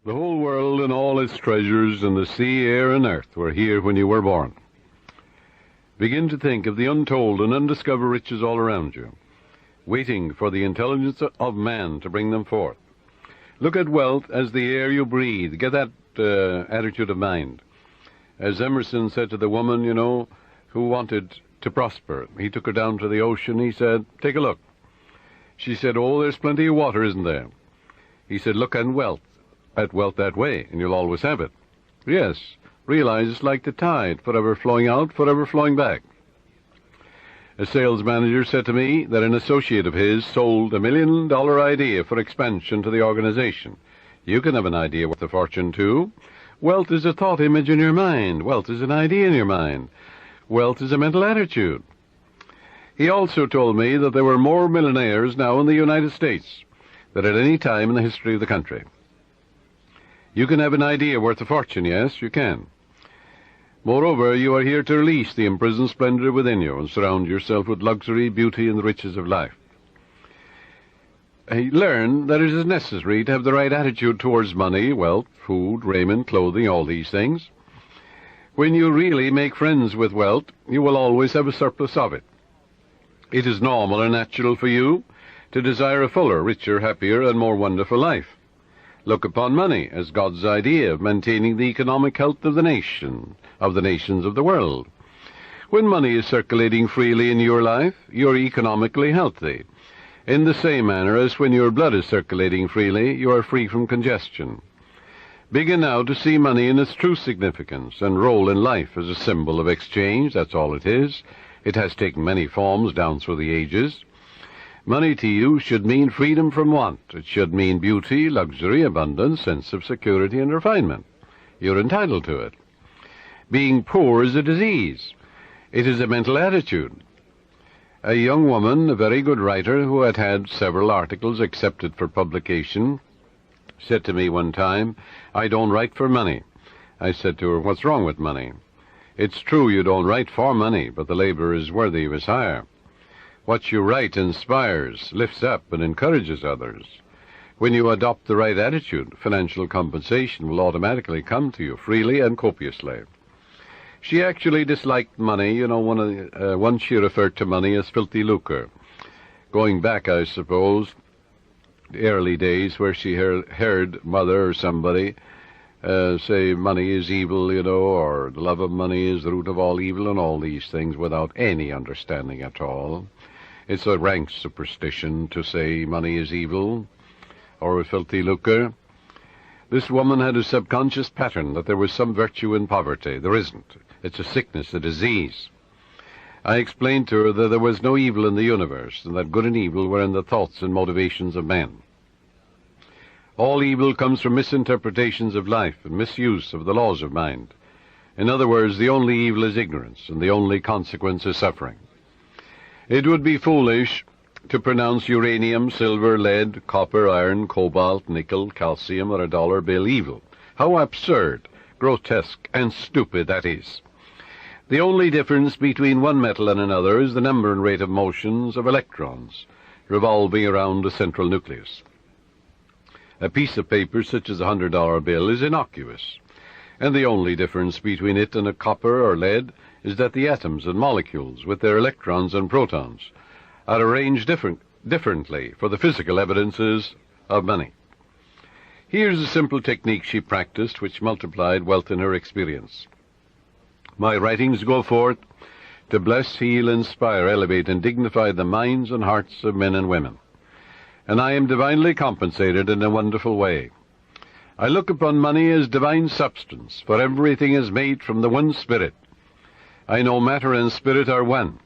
The whole world and all its treasures and the sea, air, and earth were here when you were born. Begin to think of the untold and undiscovered riches all around you, waiting for the intelligence of man to bring them forth. Look at wealth as the air you breathe. Get that attitude of mind. As Emerson said to the woman, who wanted to prosper. He took her down to the ocean. He said, "Take a look." She said, "Oh, there's plenty of water, isn't there?" He said, "Look at wealth that way, and you'll always have it." Yes, realize it's like the tide, forever flowing out, forever flowing back. A sales manager said to me that an associate of his sold $1 million idea for expansion to the organization. You can have an idea worth a fortune, too. Wealth is a thought image in your mind. Wealth is an idea in your mind. Wealth is a mental attitude. He also told me that there were more millionaires now in the United States than at any time in the history of the country. You can have an idea worth a fortune, yes, you can. Moreover, you are here to release the imprisoned splendor within you and surround yourself with luxury, beauty, and the riches of life. Learn that it is necessary to have the right attitude towards money, wealth, food, raiment, clothing, all these things. When you really make friends with wealth, you will always have a surplus of it. It is normal and natural for you to desire a fuller, richer, happier, and more wonderful life. Look upon money as God's idea of maintaining the economic health of the nations of the world. When money is circulating freely in your life, you're economically healthy. In the same manner as when your blood is circulating freely, you are free from congestion. Begin now to see money in its true significance and role in life as a symbol of exchange. That's all it is. It has taken many forms down through the ages. Money to you should mean freedom from want. It should mean beauty, luxury, abundance, sense of security, and refinement. You're entitled to it. Being poor is a disease. It is a mental attitude. A young woman, a very good writer, who had had several articles accepted for publication, said to me one time, "I don't write for money." I said to her, "What's wrong with money?" "It's true you don't write for money, but the labor is worthy of his hire. What you write inspires, lifts up, and encourages others. When you adopt the right attitude, financial compensation will automatically come to you freely and copiously." She actually disliked money. Once she referred to money as filthy lucre. Going back, I suppose, the early days where she heard mother or somebody say money is evil, or the love of money is the root of all evil, and all these things without any understanding at all. It's a rank superstition to say money is evil or a filthy lucre. This woman had a subconscious pattern that there was some virtue in poverty. There isn't. It's a sickness, a disease. I explained to her that there was no evil in the universe, and that good and evil were in the thoughts and motivations of men. All evil comes from misinterpretations of life and misuse of the laws of mind. In other words, the only evil is ignorance, and the only consequence is suffering. It would be foolish to pronounce uranium, silver, lead, copper, iron, cobalt, nickel, calcium, or a dollar bill evil. How absurd, grotesque, and stupid that is. The only difference between one metal and another is the number and rate of motions of electrons revolving around a central nucleus. A piece of paper such as a $100 bill is innocuous, and the only difference between it and a copper or lead is that the atoms and molecules, with their electrons and protons, are arranged differently for the physical evidences of money. Here's a simple technique she practiced which multiplied wealth in her experience. My writings go forth to bless, heal, inspire, elevate, and dignify the minds and hearts of men and women. And I am divinely compensated in a wonderful way. I look upon money as divine substance, for everything is made from the one spirit. I know matter and spirit are one.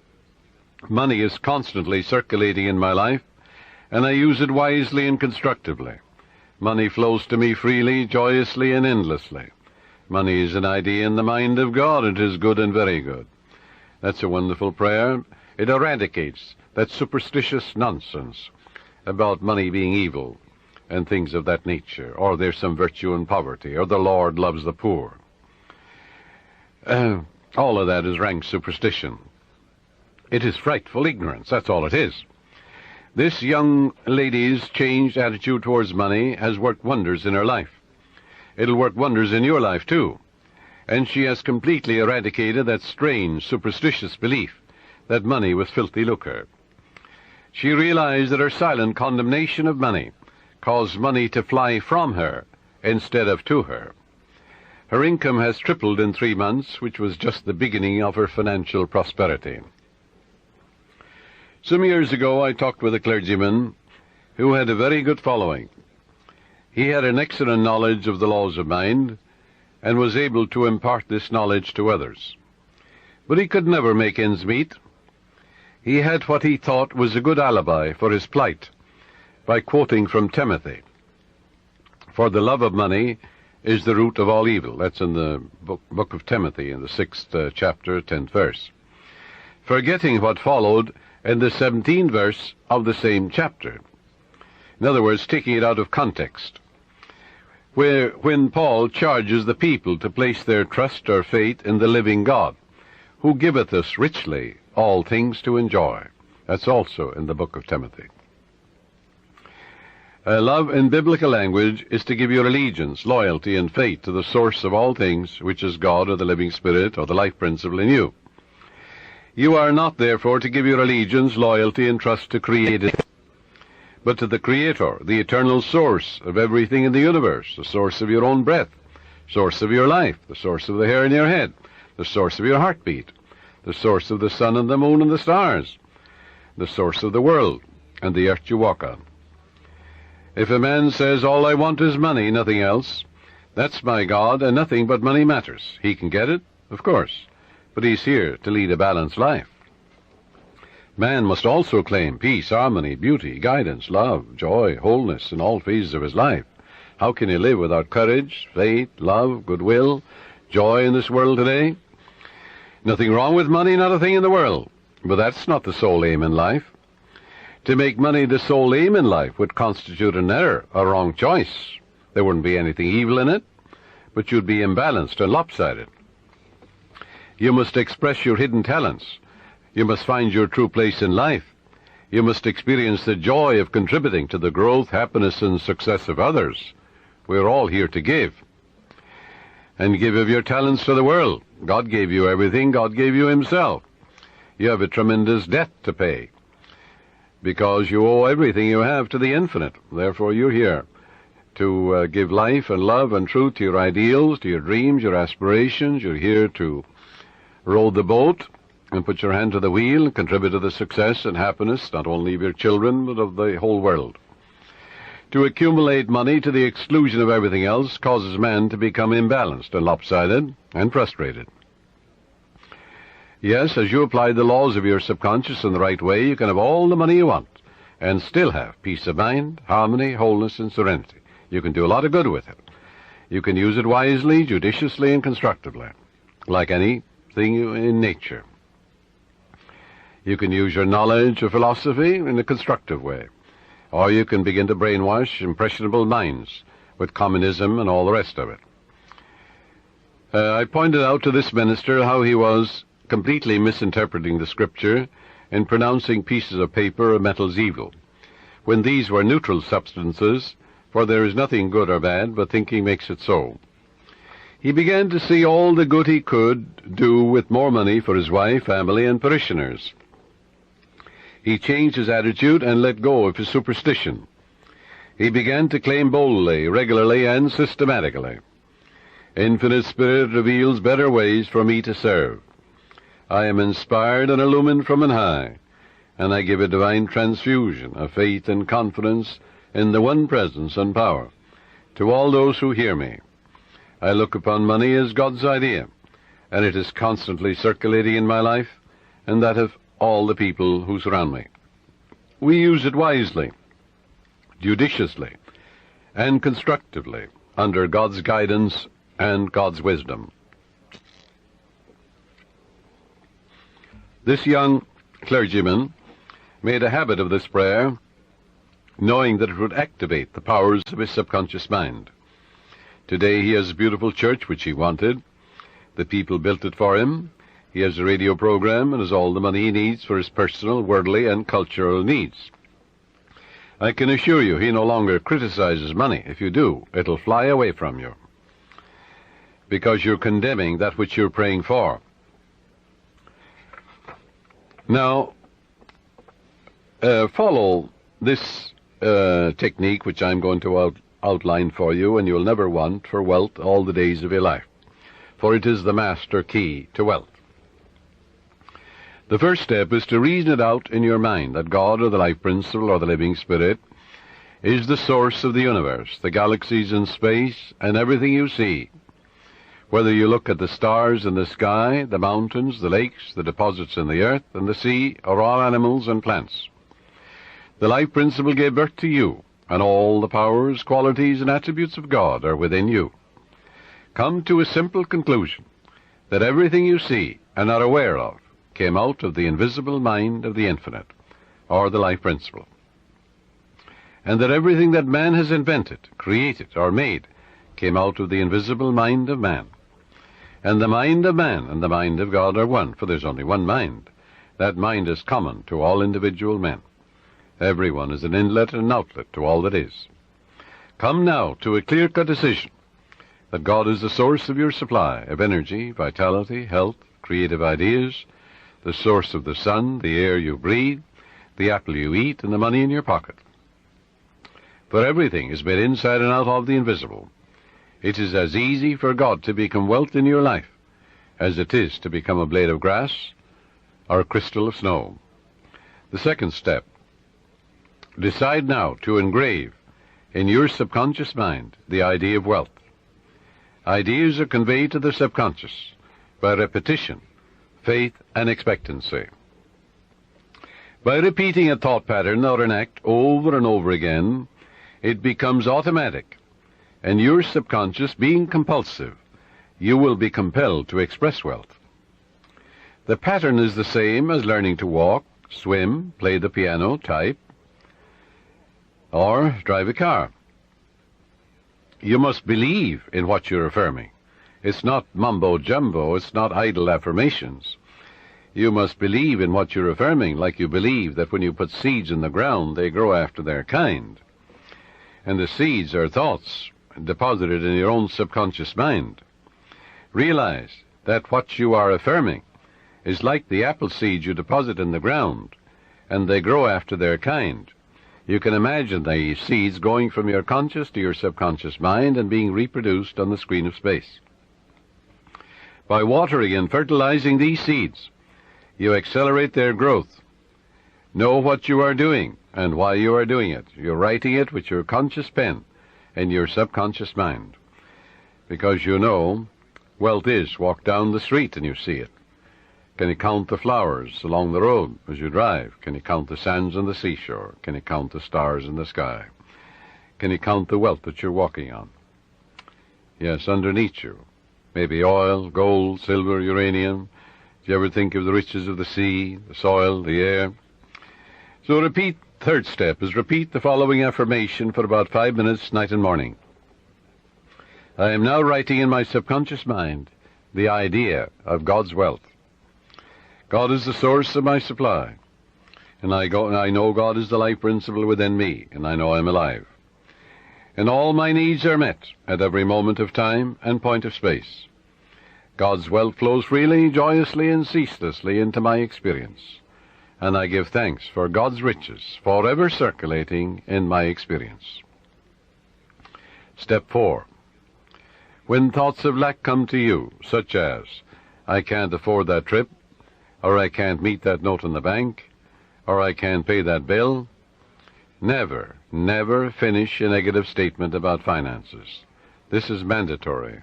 Money is constantly circulating in my life, and I use it wisely and constructively. Money flows to me freely, joyously, and endlessly. Money is an idea in the mind of God. It is good and very good. That's a wonderful prayer. It eradicates that superstitious nonsense about money being evil and things of that nature, or there's some virtue in poverty, or the Lord loves the poor. All of that is rank superstition. It is frightful ignorance. That's all it is. This young lady's changed attitude towards money has worked wonders in her life. It'll work wonders in your life, too. And she has completely eradicated that strange, superstitious belief that money was filthy lucre. She realized that her silent condemnation of money caused money to fly from her instead of to her. Her income has tripled in 3 months, which was just the beginning of her financial prosperity. Some years ago, I talked with a clergyman who had a very good following. He had an excellent knowledge of the laws of mind and was able to impart this knowledge to others. But he could never make ends meet. He had what he thought was a good alibi for his plight by quoting from Timothy, "For the love of money is the root of all evil." That's in the book of Timothy, in the 6th chapter, 10th verse. Forgetting what followed in the 17th verse of the same chapter. In other words, taking it out of context, when Paul charges the people to place their trust or faith in the living God, who giveth us richly all things to enjoy. That's also in the book of Timothy. Love in biblical language is to give your allegiance, loyalty, and faith to the source of all things, which is God or the living Spirit or the life principle in you. You are not, therefore, to give your allegiance, loyalty, and trust to created, but to the Creator, the eternal source of everything in the universe, the source of your own breath, source of your life, the source of the hair in your head, the source of your heartbeat, the source of the sun and the moon and the stars, the source of the world and the earth you walk on. If a man says, "All I want is money, nothing else," that's my God, and nothing but money matters. He can get it, of course, but he's here to lead a balanced life. Man must also claim peace, harmony, beauty, guidance, love, joy, wholeness in all phases of his life. How can he live without courage, faith, love, goodwill, joy in this world today? Nothing wrong with money, not a thing in the world, but that's not the sole aim in life. To make money the sole aim in life would constitute an error, a wrong choice. There wouldn't be anything evil in it, but you'd be imbalanced and lopsided. You must express your hidden talents. You must find your true place in life. You must experience the joy of contributing to the growth, happiness, and success of others. We're all here to give. And give of your talents to the world. God gave you everything. God gave you himself. You have a tremendous debt to pay, because you owe everything you have to the infinite. Therefore, you're here to give life and love and truth to your ideals, to your dreams, your aspirations. You're here to row the boat and put your hand to the wheel and contribute to the success and happiness not only of your children, but of the whole world. To accumulate money to the exclusion of everything else causes man to become imbalanced and lopsided and frustrated. Yes, as you apply the laws of your subconscious in the right way, you can have all the money you want and still have peace of mind, harmony, wholeness, and serenity. You can do a lot of good with it. You can use it wisely, judiciously, and constructively, like anything in nature. You can use your knowledge or philosophy in a constructive way, or you can begin to brainwash impressionable minds with communism and all the rest of it. I pointed out to this minister how he was completely misinterpreting the Scripture and pronouncing pieces of paper or metals evil, when these were neutral substances, for there is nothing good or bad, but thinking makes it so. He began to see all the good he could do with more money for his wife, family, and parishioners. He changed his attitude and let go of his superstition. He began to claim boldly, regularly, and systematically, "Infinite Spirit reveals better ways for me to serve. I am inspired and illumined from on high, and I give a divine transfusion of faith and confidence in the one presence and power to all those who hear me. I look upon money as God's idea, and it is constantly circulating in my life and that of all the people who surround me. We use it wisely, judiciously, and constructively under God's guidance and God's wisdom." This young clergyman made a habit of this prayer, knowing that it would activate the powers of his subconscious mind. Today he has a beautiful church which he wanted. The people built it for him. He has a radio program and has all the money he needs for his personal, worldly, and cultural needs. I can assure you he no longer criticizes money. If you do, it'll fly away from you. because you're condemning that which you're praying for. Now, follow this technique which I'm going to outline for you, and you'll never want for wealth all the days of your life, for it is the master key to wealth. The first step is to reason it out in your mind that God, or the life principle, or the living spirit, is the source of the universe, the galaxies in space, and everything you see. Whether you look at the stars in the sky, the mountains, the lakes, the deposits in the earth, and the sea, or all animals and plants. The life principle gave birth to you, and all the powers, qualities, and attributes of God are within you. Come to a simple conclusion, that everything you see and are aware of came out of the invisible mind of the infinite, or the life principle. And that everything that man has invented, created, or made came out of the invisible mind of man. And the mind of man and the mind of God are one, for there's only one mind. That mind is common to all individual men. Everyone is an inlet and an outlet to all that is. Come now to a clear-cut decision that God is the source of your supply of energy, vitality, health, creative ideas, the source of the sun, the air you breathe, the apple you eat, and the money in your pocket. For everything is made inside and out of the invisible. It is as easy for God to become wealth in your life as it is to become a blade of grass or a crystal of snow. The second step, decide now to engrave in your subconscious mind the idea of wealth. Ideas are conveyed to the subconscious by repetition, faith, and expectancy. By repeating a thought pattern or an act over and over again, it becomes automatic, and your subconscious being compulsive, you will be compelled to express wealth. The pattern is the same as learning to walk, swim, play the piano, type, or drive a car. You must believe in what you're affirming. It's not mumbo-jumbo, it's not idle affirmations. You must believe in what you're affirming, like you believe that when you put seeds in the ground, they grow after their kind. And the seeds are thoughts deposited in your own subconscious mind. Realize that what you are affirming is like the apple seeds you deposit in the ground, and they grow after their kind. You can imagine the seeds going from your conscious to your subconscious mind and being reproduced on the screen of space. By watering and fertilizing these seeds, you accelerate their growth. Know what you are doing and why you are doing it. You're writing it with your conscious pen in your subconscious mind. Because you know, wealth is walk down the street and you see it. Can you count the flowers along the road as you drive? Can you count the sands on the seashore? Can you count the stars in the sky? Can you count the wealth that you're walking on? Yes, underneath you. Maybe oil, gold, silver, uranium. Do you ever think of the riches of the sea, the soil, the air? So third step is repeat the following affirmation for about 5 minutes, night and morning. I am now writing in my subconscious mind the idea of God's wealth. God is the source of my supply, and I know God is the life principle within me, and I know I'm alive. And all my needs are met at every moment of time and point of space. God's wealth flows freely, joyously, and ceaselessly into my experience, and I give thanks for God's riches forever circulating in my experience. Step 4. When thoughts of lack come to you, such as, I can't afford that trip, or I can't meet that note in the bank, or I can't pay that bill, never, never finish a negative statement about finances. This is mandatory.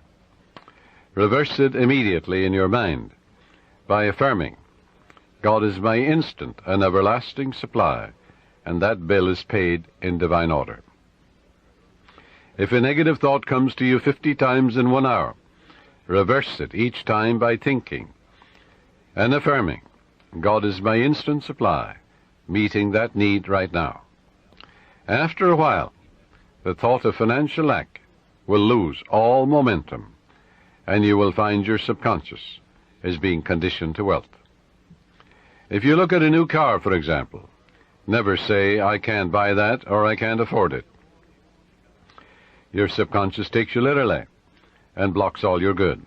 Reverse it immediately in your mind by affirming, God is my instant and everlasting supply, and that bill is paid in divine order. If a negative thought comes to you 50 times in 1 hour, reverse it each time by thinking and affirming, God is my instant supply, meeting that need right now. After a while, the thought of financial lack will lose all momentum, and you will find your subconscious is being conditioned to wealth. If you look at a new car, for example, never say, I can't buy that or I can't afford it. Your subconscious takes you literally and blocks all your good.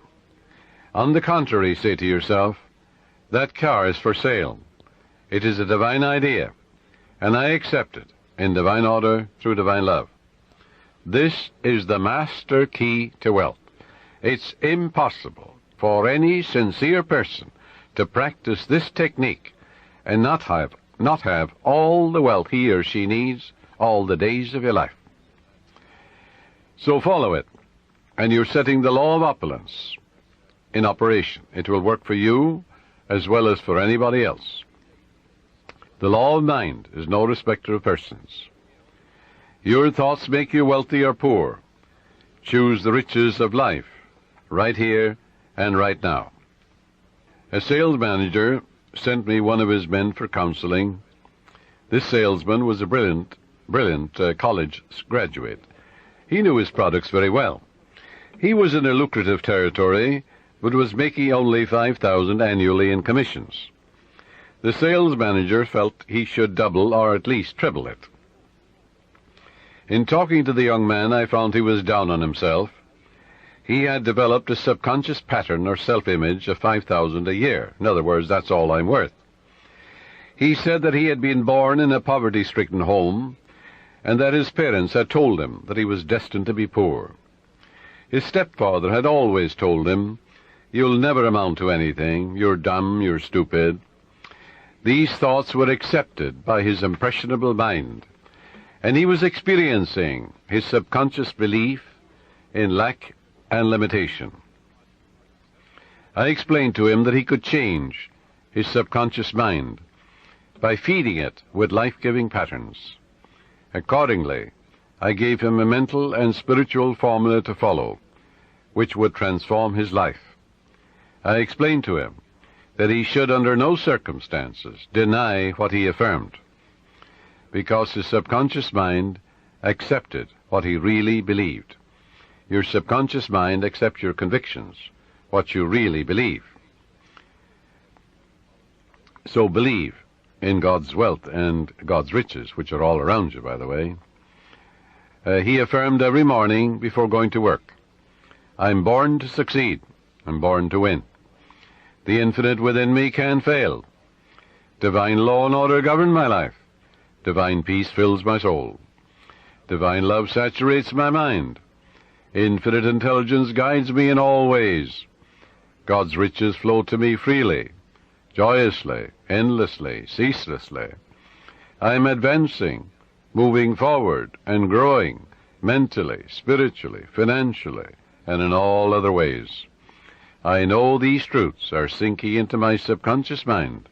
On the contrary, say to yourself, that car is for sale. It is a divine idea, and I accept it in divine order through divine love. This is the master key to wealth. It's impossible for any sincere person to practice this technique and not have all the wealth he or she needs all the days of your life. So follow it, and you're setting the law of opulence in operation. It will work for you as well as for anybody else. The law of mind is no respecter of persons. Your thoughts make you wealthy or poor. Choose the riches of life, right here and right now. A sales manager sent me one of his men for counseling. This salesman was a brilliant college graduate. He knew his products very well. He was in a lucrative territory, but was making only $5,000 annually in commissions. The sales manager felt he should double or at least triple it. In talking to the young man, I found he was down on himself. He had developed a subconscious pattern or self-image of $5,000 a year. In other words, that's all I'm worth. He said that he had been born in a poverty-stricken home, and that his parents had told him that he was destined to be poor. His stepfather had always told him, "You'll never amount to anything. You're dumb, you're stupid." These thoughts were accepted by his impressionable mind, and he was experiencing his subconscious belief in lack and limitation. I explained to him that he could change his subconscious mind by feeding it with life-giving patterns. Accordingly, I gave him a mental and spiritual formula to follow, which would transform his life. I explained to him that he should under no circumstances deny what he affirmed, because his subconscious mind accepted what he really believed. Your subconscious mind accepts your convictions, what you really believe. So believe in God's wealth and God's riches, which are all around you, by the way. He affirmed every morning before going to work, "I'm born to succeed. I'm born to win. The infinite within me can't fail. Divine law and order govern my life. Divine peace fills my soul. Divine love saturates my mind. Infinite intelligence guides me in all ways. God's riches flow to me freely, joyously, endlessly, ceaselessly. I am advancing, moving forward, and growing mentally, spiritually, financially, and in all other ways. I know these truths are sinking into my subconscious mind,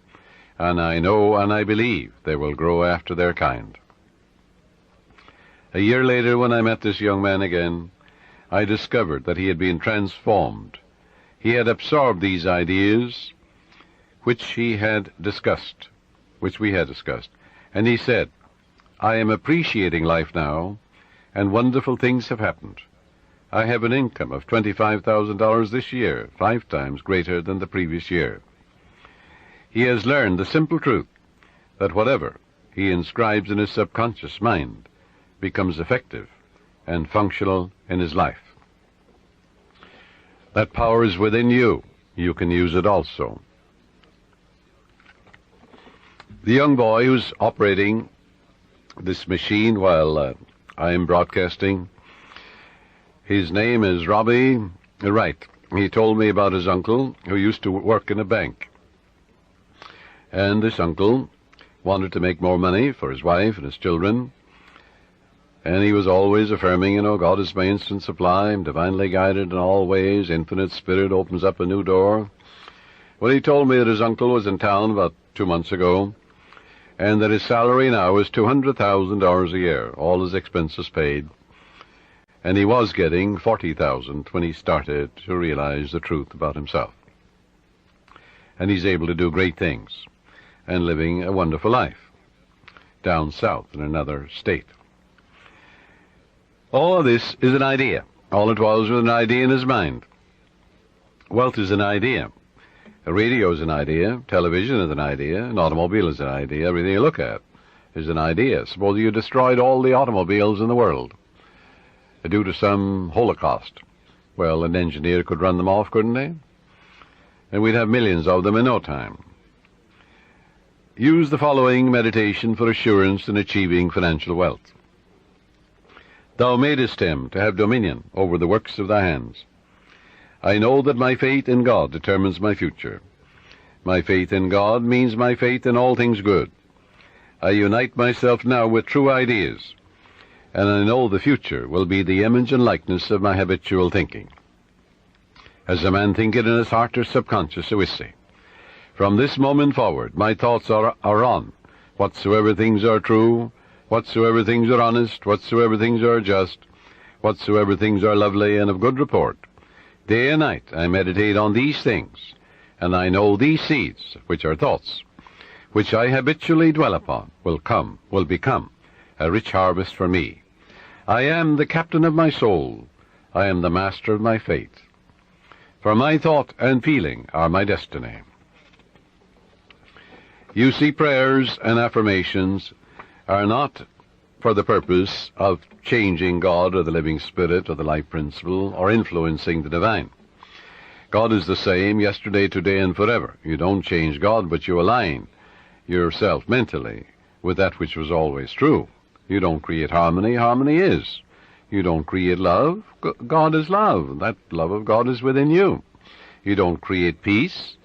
and I know and I believe they will grow after their kind." A year later, when I met this young man again, I discovered that he had been transformed. He had absorbed these ideas which we had discussed, and he said, "I am appreciating life now, and wonderful things have happened. I have an income of $25,000 this year, 5 times greater than the previous year." He has learned the simple truth that whatever he inscribes in his subconscious mind becomes effective and functional in his life. That power is within you. You can use it also. The young boy who's operating this machine while I am broadcasting, his name is Robbie Wright. He told me about his uncle who used to work in a bank. And this uncle wanted to make more money for his wife and his children. And he was always affirming, God is my instant supply, I'm divinely guided in all ways, infinite spirit opens up a new door. Well, he told me that his uncle was in town about 2 months ago, and that his salary now is $200,000 a year, all his expenses paid. And he was getting $40,000 when he started to realize the truth about himself. And he's able to do great things and living a wonderful life down south in another state. All of this is an idea. All it was an idea in his mind. Wealth is an idea. A radio is an idea. Television is an idea. An automobile is an idea. Everything you look at is an idea. Suppose you destroyed all the automobiles in the world due to some holocaust. Well, an engineer could run them off, couldn't he? And we'd have millions of them in no time. Use the following meditation for assurance in achieving financial wealth. Thou madest him to have dominion over the works of thy hands. I know that my faith in God determines my future. My faith in God means my faith in all things good. I unite myself now with true ideas, and I know the future will be the image and likeness of my habitual thinking. As a man thinketh in his heart or subconscious, so is he. From this moment forward, my thoughts are on whatsoever things are true, whatsoever things are honest, whatsoever things are just, whatsoever things are lovely and of good report. Day and night I meditate on these things, and I know these seeds, which are thoughts, which I habitually dwell upon, will become a rich harvest for me. I am the captain of my soul. I am the master of my fate. For my thought and feeling are my destiny. You see, prayers and affirmations are not for the purpose of changing God or the living spirit or the life principle or influencing the divine. God is the same yesterday, today, and forever. You don't change God, but you align yourself mentally with that which was always true. You don't create harmony. Harmony is. You don't create love. God is love. That love of God is within you. You don't create peace.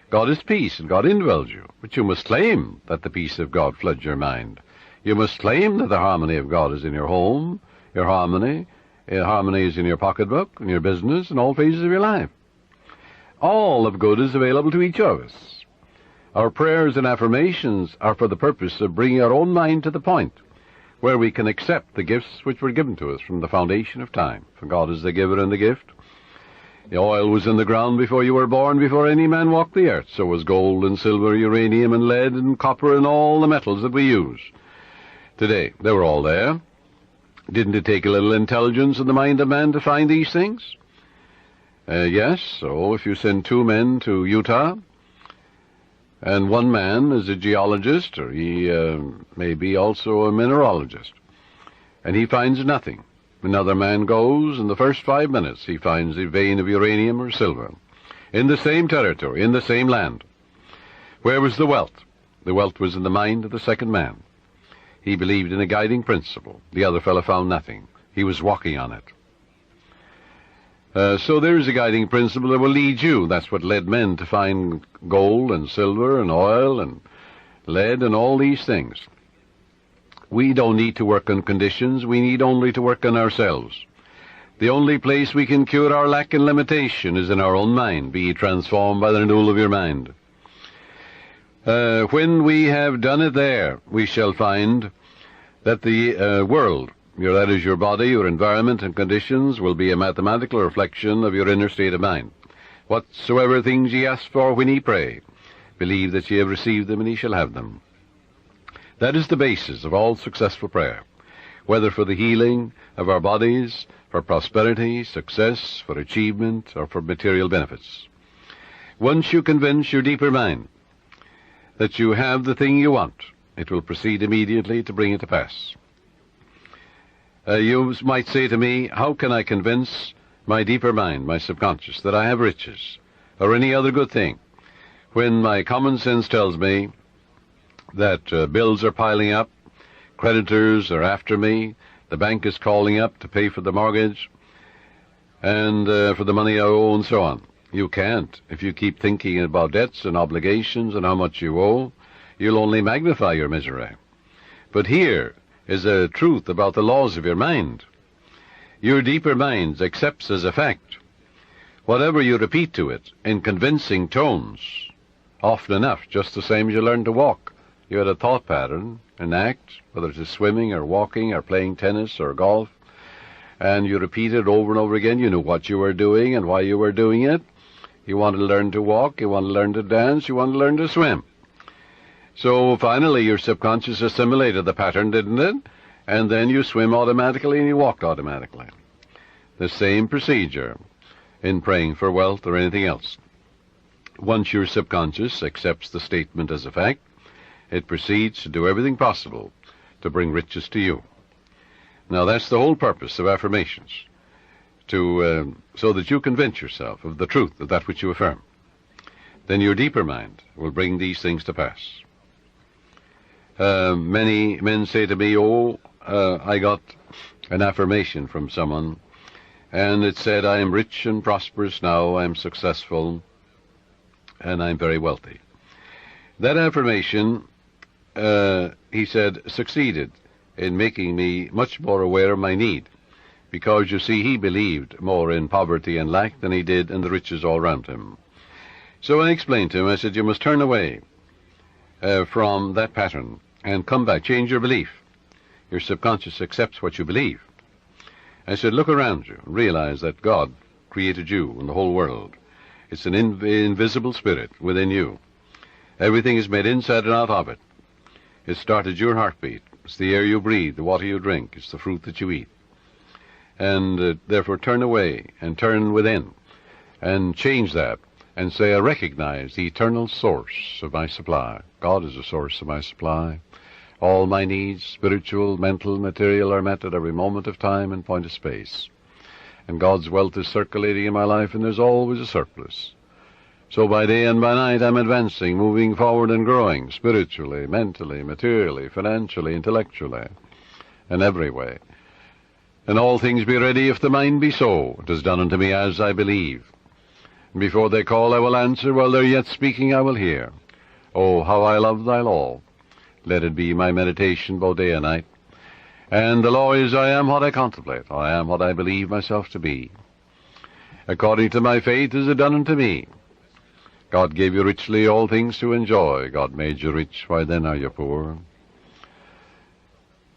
God is peace, and God indwells you. But you must claim that the peace of God floods your mind. You must claim that the harmony of God is in your home, your harmony. Harmony is in your pocketbook, in your business, in all phases of your life. All of good is available to each of us. Our prayers and affirmations are for the purpose of bringing our own mind to the point where we can accept the gifts which were given to us from the foundation of time. For God is the giver and the gift. The oil was in the ground before you were born, before any man walked the earth. So was gold and silver, uranium and lead and copper and all the metals that we use today. They were all there. Didn't it take a little intelligence in the mind of man to find these things? Yes, so if you send 2 men to Utah, and one man is a geologist, or he may be also a mineralogist, and he finds nothing. Another man goes, in the first 5 minutes he finds a vein of uranium or silver, in the same territory, in the same land. Where was the wealth? The wealth was in the mind of the second man. He believed in a guiding principle. The other fellow found nothing. He was walking on it. So there is a guiding principle that will lead you. That's what led men to find gold and silver and oil and lead and all these things. We don't need to work on conditions. We need only to work on ourselves. The only place we can cure our lack and limitation is in our own mind. Be transformed by the renewal of your mind. When we have done it there, we shall find that the world, that is your body, your environment and conditions, will be a mathematical reflection of your inner state of mind. Whatsoever things ye ask for when ye pray, believe that ye have received them, and ye shall have them. That is the basis of all successful prayer, whether for the healing of our bodies, for prosperity, success, for achievement, or for material benefits. Once you convince your deeper mind that you have the thing you want, it will proceed immediately to bring it to pass. You might say to me, how can I convince my deeper mind, my subconscious, that I have riches, or any other good thing, when my common sense tells me that bills are piling up, creditors are after me, the bank is calling up to pay for the mortgage, and for the money I owe, and so on. You can't. If you keep thinking about debts and obligations and how much you owe, you'll only magnify your misery. But here is a truth about the laws of your mind. Your deeper mind accepts as a fact whatever you repeat to it in convincing tones, often enough, just the same as you learn to walk. You had a thought pattern, an act, whether it is swimming or walking or playing tennis or golf, and you repeat it over and over again. You knew what you were doing and why you were doing it. You wanted to learn to walk, you wanted to learn to dance, you wanted to learn to swim. So finally your subconscious assimilated the pattern, didn't it? And then you swim automatically and you walked automatically. The same procedure in praying for wealth or anything else. Once your subconscious accepts the statement as a fact, it proceeds to do everything possible to bring riches to you. Now that's the whole purpose of affirmations, so that you convince yourself of the truth of that which you affirm. Then your deeper mind will bring these things to pass. Many men say to me, I got an affirmation from someone, and it said, I am rich and prosperous now, I am successful, and I'm very wealthy. That affirmation, he said, succeeded in making me much more aware of my need, because, you see, he believed more in poverty and lack than he did in the riches all around him. So I explained to him, I said, you must turn away from that pattern and come back, change your belief. Your subconscious accepts what you believe. I said, look around you and realize that God created you and the whole world. It's an invisible spirit within you. Everything is made inside and out of it. It started your heartbeat. It's the air you breathe, the water you drink. It's the fruit that you eat. And therefore turn away and turn within and change that and say, I recognize the eternal source of my supply. God is the source of my supply. All my needs, spiritual, mental, material, are met at every moment of time and point of space. And God's wealth is circulating in my life, and there's always a surplus. So by day and by night I'm advancing, moving forward and growing, spiritually, mentally, materially, financially, intellectually, and every way. And all things be ready if the mind be so. It is done unto me as I believe. And before they call I will answer, while they're yet speaking I will hear. Oh, how I love thy law. Let it be my meditation both day and night. And the law is, I am what I contemplate. I am what I believe myself to be. According to my faith is it done unto me. God gave you richly all things to enjoy. God made you rich, why then are you poor?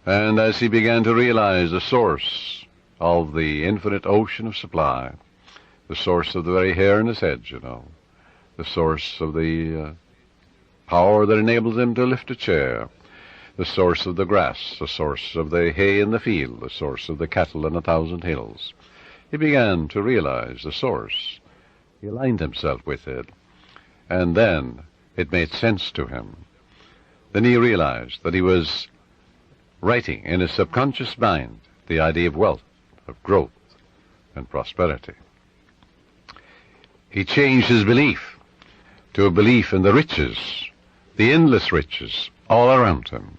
And as he began to realize the source of the infinite ocean of supply, the source of the very hair in his head, you know, the source of the power that enables him to lift a chair, the source of the grass, the source of the hay in the field, the source of the cattle in 1,000 hills. He began to realize the source. He aligned himself with it, and then it made sense to him. Then he realized that he was writing in his subconscious mind the idea of wealth, of growth, and prosperity. He changed his belief to a belief in the riches, the endless riches all around him,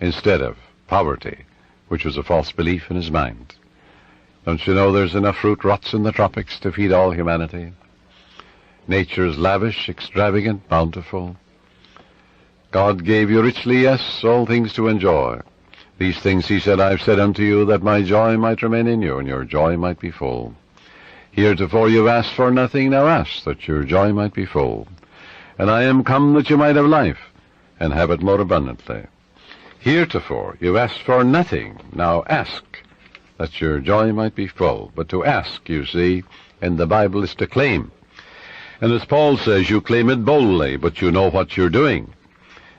instead of poverty, which was a false belief in his mind. Don't you know there's enough fruit rots in the tropics to feed all humanity? Nature is lavish, extravagant, bountiful. God gave you richly, yes, all things to enjoy. These things, he said, I've said unto you, that my joy might remain in you, and your joy might be full. Heretofore you've asked for nothing, now ask, that your joy might be full. And I am come that you might have life, and have it more abundantly. Heretofore you've asked for nothing, now ask, that your joy might be full. But to ask, you see, in the Bible is to claim. And as Paul says, you claim it boldly, but you know what you're doing,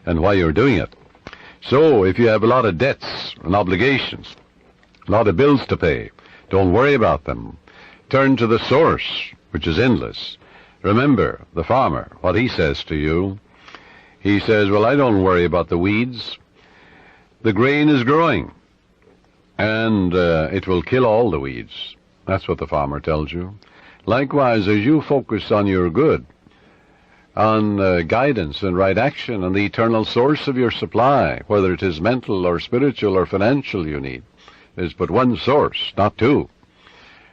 and why you're doing it. So if you have a lot of debts and obligations, a lot of bills to pay, don't worry about them. Turn to the source, which is endless. Remember the farmer, what he says to you. He says, well, I don't worry about the weeds. The grain is growing, and it will kill all the weeds. That's what the farmer tells you. Likewise, as you focus on your good, on guidance and right action, and the eternal source of your supply, whether it is mental or spiritual or financial you need, there's but one source, not two.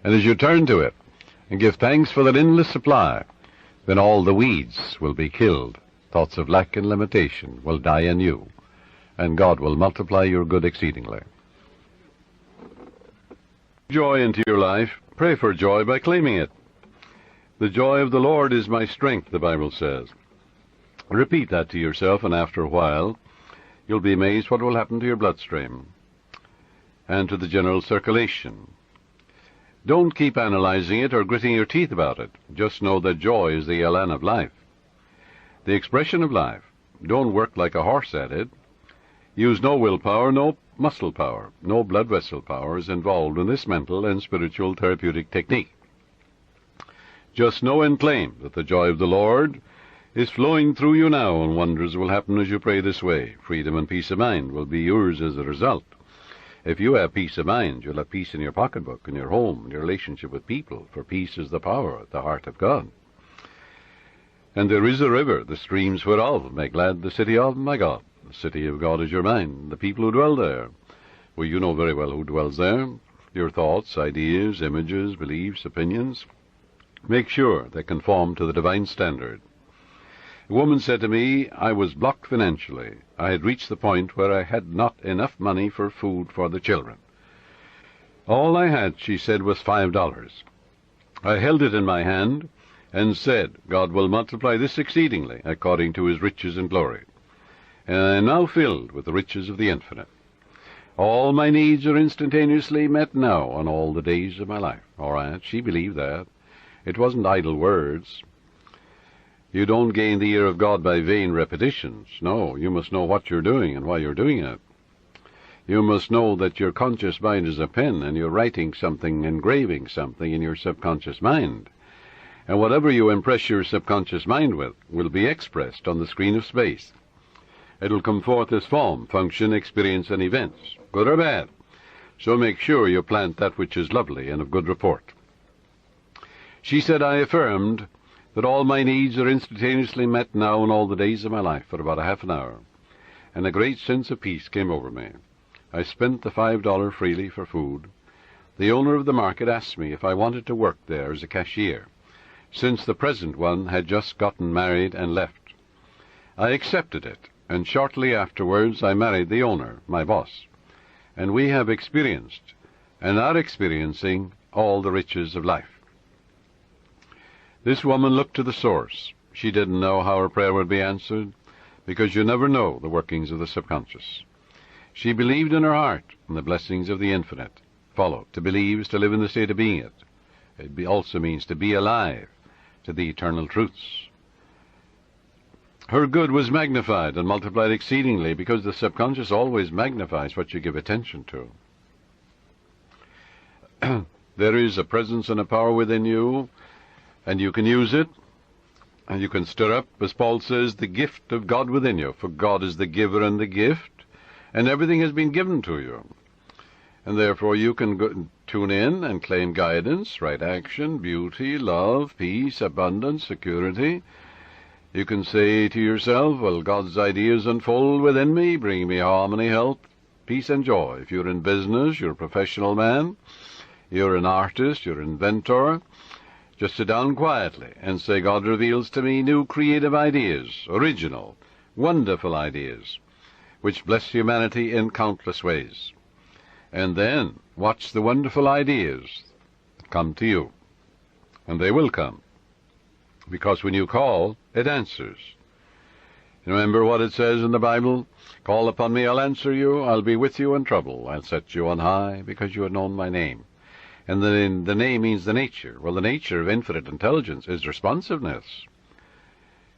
And as you turn to it and give thanks for that endless supply, then all the weeds will be killed. Thoughts of lack and limitation will die in you, and God will multiply your good exceedingly. Joy into your life. Pray for joy by claiming it. The joy of the Lord is my strength, the Bible says. Repeat that to yourself, and after a while, you'll be amazed what will happen to your bloodstream and to the general circulation. Don't keep analyzing it or gritting your teeth about it. Just know that joy is the elan of life, the expression of life. Don't work like a horse at it. Use no willpower, no muscle power, no blood vessel power is involved in this mental and spiritual therapeutic technique. Just know and claim that the joy of the Lord is flowing through you now, and wonders will happen as you pray this way. Freedom and peace of mind will be yours as a result. If you have peace of mind, you'll have peace in your pocketbook, in your home, in your relationship with people, for peace is the power at the heart of God. And there is a river, the streams whereof make glad the city of my God. The city of God is your mind, the people who dwell there. Well, you know very well who dwells there. Your thoughts, ideas, images, beliefs, opinions. Make sure they conform to the divine standard. A woman said to me, I was blocked financially. I had reached the point where I had not enough money for food for the children. All I had, she said, was $5. I held it in my hand and said, God will multiply this exceedingly according to his riches and glory. And I am now filled with the riches of the infinite. All my needs are instantaneously met now on all the days of my life. All right, she believed that. It wasn't idle words. You don't gain the ear of God by vain repetitions. No, you must know what you're doing and why you're doing it. You must know that your conscious mind is a pen, and you're writing something, engraving something in your subconscious mind. And whatever you impress your subconscious mind with will be expressed on the screen of space. It will come forth as form, function, experience, and events, good or bad. So make sure you plant that which is lovely and of good report. She said, I affirmed that all my needs are instantaneously met now in all the days of my life for about a half an hour, and a great sense of peace came over me. I spent the $5 freely for food. The owner of the market asked me if I wanted to work there as a cashier, since the present one had just gotten married and left. I accepted it, and shortly afterwards I married the owner, my boss, and we have experienced and are experiencing all the riches of life. This woman looked to the source. She didn't know how her prayer would be answered, because you never know the workings of the subconscious. She believed in her heart in the blessings of the infinite. Follow. To believe is to live in the state of being it. It also means to be alive to the eternal truths. Her good was magnified and multiplied exceedingly, because the subconscious always magnifies what you give attention to. There is a presence and a power within you, and you can use it, and you can stir up, as Paul says, the gift of God within you, for God is the giver and the gift, and everything has been given to you. And therefore you can tune in and claim guidance, right action, beauty, love, peace, abundance, security. You can say to yourself, well, God's ideas unfold within me, bringing me harmony, health, peace, and joy. If you're in business, you're a professional man, you're an artist, you're an inventor, just sit down quietly and say, God reveals to me new creative ideas, original, wonderful ideas, which bless humanity in countless ways. And then watch the wonderful ideas that come to you. And they will come, because when you call, it answers. Remember what it says in the Bible? Call upon me, I'll answer you. I'll be with you in trouble. I'll set you on high, because you have known my name. And the name means the nature. Well, the nature of infinite intelligence is responsiveness.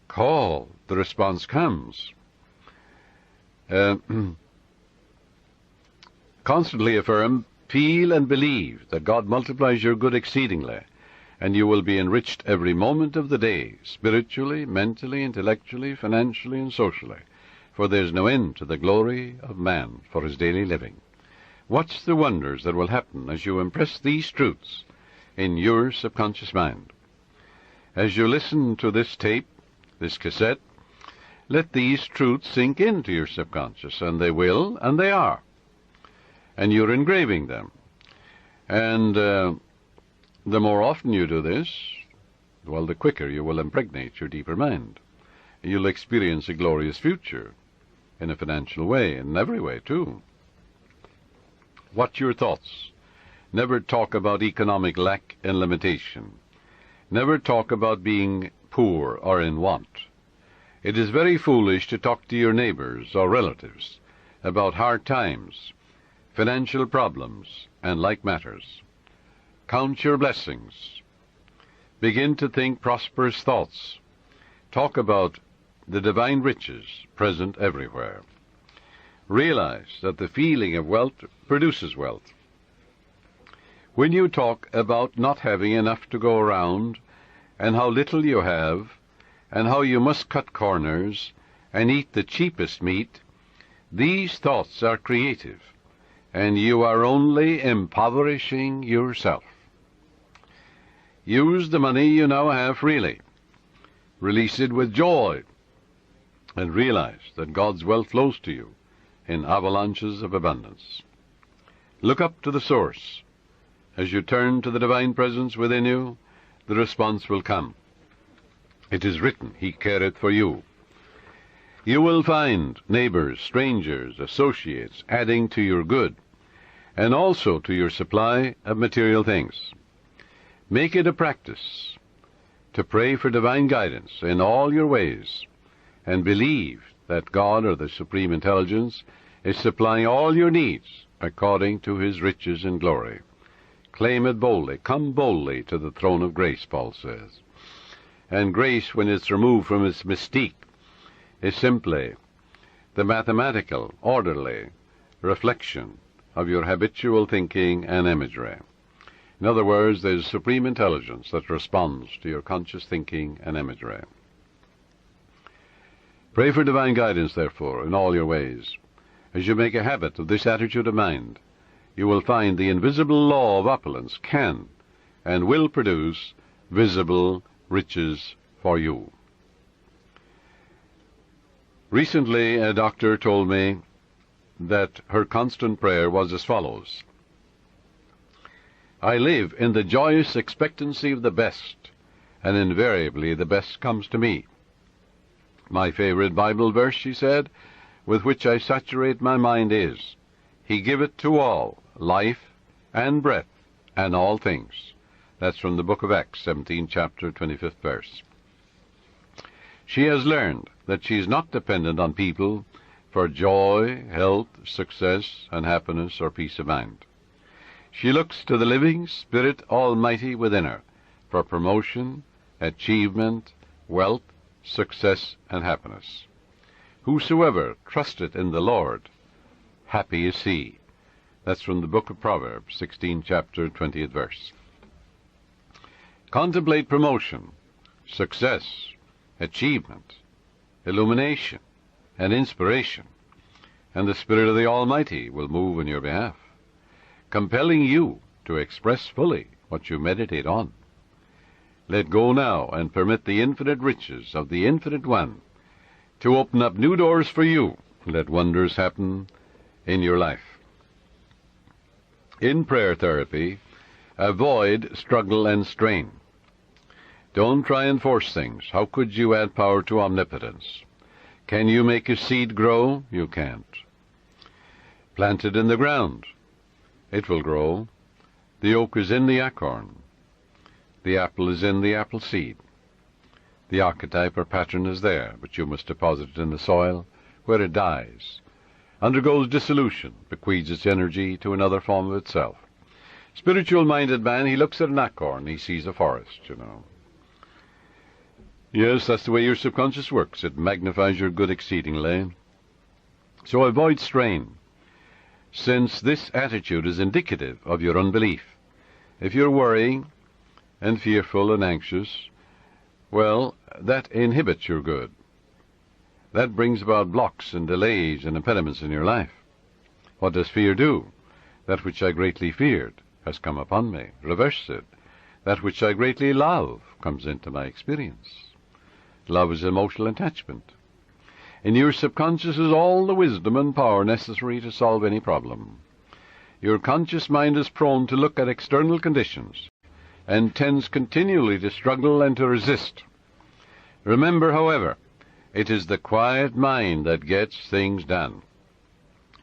Call, the response comes. Constantly affirm, feel and believe that God multiplies your good exceedingly, and you will be enriched every moment of the day, spiritually, mentally, intellectually, financially, and socially, for there's no end to the glory of man for his daily living. Watch the wonders that will happen as you impress these truths in your subconscious mind. As you listen to this tape, this cassette, let these truths sink into your subconscious, and they will, and they are. And you're engraving them. And the more often you do this, well, the quicker you will impregnate your deeper mind. You'll experience a glorious future in a financial way, in every way, too. Watch your thoughts. Never talk about economic lack and limitation. Never talk about being poor or in want. It is very foolish to talk to your neighbors or relatives about hard times, financial problems, and like matters. Count your blessings. Begin to think prosperous thoughts. Talk about the divine riches present everywhere. Realize that the feeling of wealth produces wealth. When you talk about not having enough to go around, and how little you have, and how you must cut corners and eat the cheapest meat, these thoughts are creative, and you are only impoverishing yourself. Use the money you now have freely. Release it with joy, and realize that God's wealth flows to you in avalanches of abundance. Look up to the source. As you turn to the divine presence within you, the response will come. It is written, He careth for you. You will find neighbors, strangers, associates adding to your good, and also to your supply of material things. Make it a practice to pray for divine guidance in all your ways, and believe that God, or the Supreme Intelligence, is supplying all your needs according to His riches and glory. Claim it boldly. Come boldly to the throne of grace, Paul says. And grace, when it's removed from its mystique, is simply the mathematical, orderly reflection of your habitual thinking and imagery. In other words, there's supreme intelligence that responds to your conscious thinking and imagery. Pray for divine guidance, therefore, in all your ways. As you make a habit of this attitude of mind, you will find the invisible law of opulence can and will produce visible riches for you. Recently, a doctor told me that her constant prayer was as follows: I live in the joyous expectancy of the best, and invariably the best comes to me. My favorite Bible verse, she said, with which I saturate my mind is, He giveth to all life and breath and all things. That's from the book of Acts, 17th chapter, 25th verse. She has learned that she is not dependent on people for joy, health, success, and happiness or peace of mind. She looks to the living Spirit Almighty within her for promotion, achievement, wealth, success, and happiness. Whosoever trusteth in the Lord, happy is he. That's from the book of Proverbs, 16th chapter, 20th verse. Contemplate promotion, success, achievement, illumination, and inspiration, and the Spirit of the Almighty will move in your behalf, compelling you to express fully what you meditate on. Let go now and permit the infinite riches of the Infinite One to open up new doors for you. Let wonders happen in your life. In prayer therapy, avoid struggle and strain. Don't try and force things. How could you add power to omnipotence? Can you make a seed grow? You can't. Plant it in the ground. It will grow. The oak is in the acorn. The apple is in the apple seed. The archetype or pattern is there, but you must deposit it in the soil, where it dies, undergoes dissolution, bequeaths its energy to another form of itself. Spiritual-minded man, he looks at an acorn, he sees a forest, Yes, that's the way your subconscious works. It magnifies your good exceedingly. So avoid strain, since this attitude is indicative of your unbelief. If you're worrying and fearful and anxious, well, that inhibits your good. That brings about blocks and delays and impediments in your life. What does fear do? That which I greatly feared has come upon me. Reverse it. That which I greatly love comes into my experience. Love is emotional attachment. In your subconscious is all the wisdom and power necessary to solve any problem. Your conscious mind is prone to look at external conditions and tends continually to struggle and to resist. Remember, however, it is the quiet mind that gets things done.